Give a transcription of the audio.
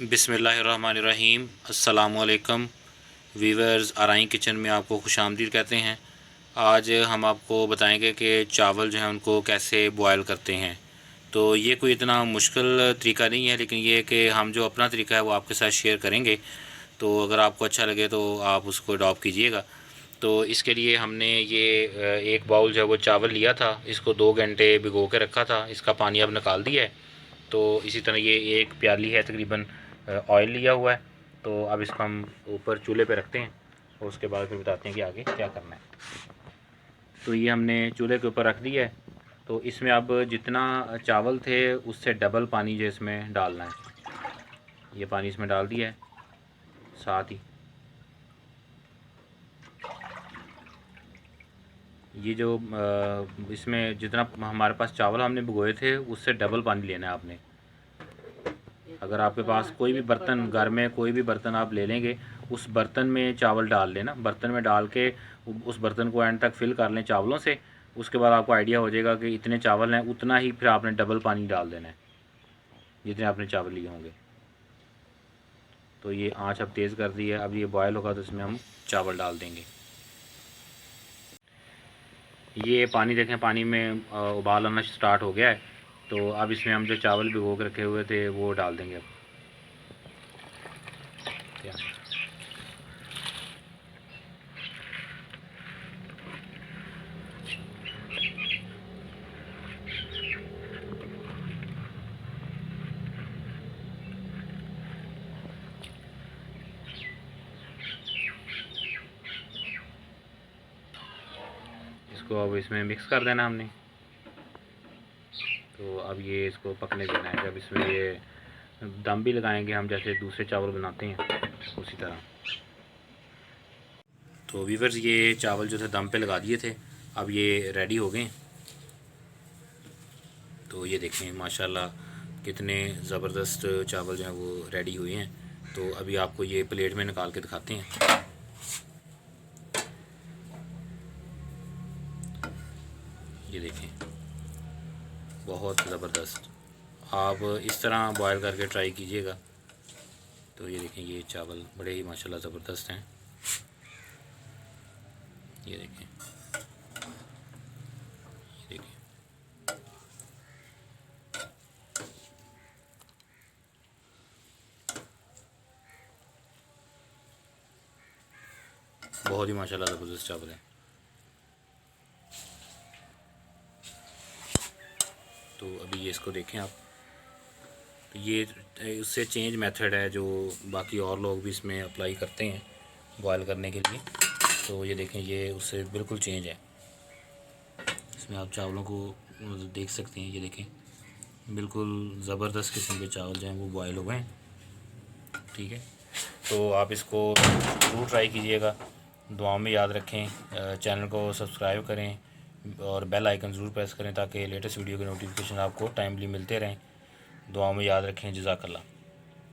बिस्मिल्लाहिर्रहमानिर्रहीम। अस्सलामुअलैकुम viewers, आराई kitchen में आपको खुशामदीद कहते हैं। आज हम आपको बताएंगे कि चावल जो हैं उनको कैसे बॉयल करते हैं। तो ये कोई इतना मुश्किल तरीका नहीं है, लेकिन ये कि हम जो अपना तरीका है वो आपके साथ शेयर करेंगे। तो अगर आपको अच्छा लगे तो आप उसको अडॉप्ट कीजिएगा। तो इसके लिए हमने ये एक बाउल जो है वो चावल लिया था, इसको 2 घंटे भिगो के रखा था। इसका पानी अब निकाल दिया है। तो इसी तरह ये एक प्याली है तकरीबन ऑयल लिया हुआ है। तो अब इसको हम ऊपर चूल्हे पे रखते हैं और उसके बाद फिर बताते हैं कि आगे क्या करना है। तो ये हमने चूल्हे के ऊपर रख दिया है। तो इसमें अब जितना चावल थे उससे डबल पानी जो इसमें डालना है। ये पानी इसमें डाल दिया है। साथ ही ये जो इसमें जितना हमारे पास चावल हमने भिगोए थे उससे डबल पानी लेना है आपने। अगर आपके पास कोई भी बर्तन, घर में कोई भी बर्तन आप ले लेंगे, उस बर्तन में चावल डाल लेना। बर्तन में डाल के उस बर्तन को एंड तक फिल कर लें चावलों से। उसके बाद आपको आइडिया हो जाएगा कि इतने चावल हैं, उतना ही फिर आपने डबल पानी डाल देना है जितने आपने चावल लिए होंगे। तो ये आँच अब तेज़ कर दी है। अब ये बॉयल होगा तो इसमें हम चावल डाल देंगे। ये पानी देखें, पानी में उबाल आना स्टार्ट हो गया है। तो अब इसमें हम जो चावल भिगो के रखे हुए थे वो डाल देंगे अब। क्या इसको अब इसमें मिक्स कर देना हमने। तो अब ये इसको पकने देना है। जब इसमें ये दम भी लगाएंगे हम, जैसे दूसरे चावल बनाते हैं उसी तरह। तो वीवर्स, ये चावल जो थे दम पे लगा दिए थे, अब ये रेडी हो गए। तो ये देखें माशाल्लाह कितने ज़बरदस्त चावल जो हैं वो रेडी हुए हैं। तो अभी आपको ये प्लेट में निकाल के दिखाते हैं। ये देखें, बहुत ज़बरदस्त। आप इस तरह बॉयल करके ट्राई कीजिएगा। तो ये देखें, ये चावल बड़े ही माशाल्लाह ज़बरदस्त हैं। ये देखें, ये देखें, बहुत ही माशाल्लाह ज़बरदस्त चावल है। तो अभी ये इसको देखें आप। तो ये उससे चेंज मेथड है जो बाकी और लोग भी इसमें अप्लाई करते हैं बॉयल करने के लिए। तो ये देखें, ये उससे बिल्कुल चेंज है। इसमें आप चावलों को देख सकते हैं। ये देखें, बिल्कुल ज़बरदस्त किस्म के चावल जो हैं वो बॉयल हो गए हैं। ठीक है, तो आप इसको ज़रूर ट्राई कीजिएगा। दुआओं में याद रखें। चैनल को सब्सक्राइब करें और बेल आइकन ज़रूर प्रेस करें ताकि लेटेस्ट वीडियो के नोटिफिकेशन आपको टाइमली मिलते रहें। दुआओं में याद रखें। जज़ाकल्लाह।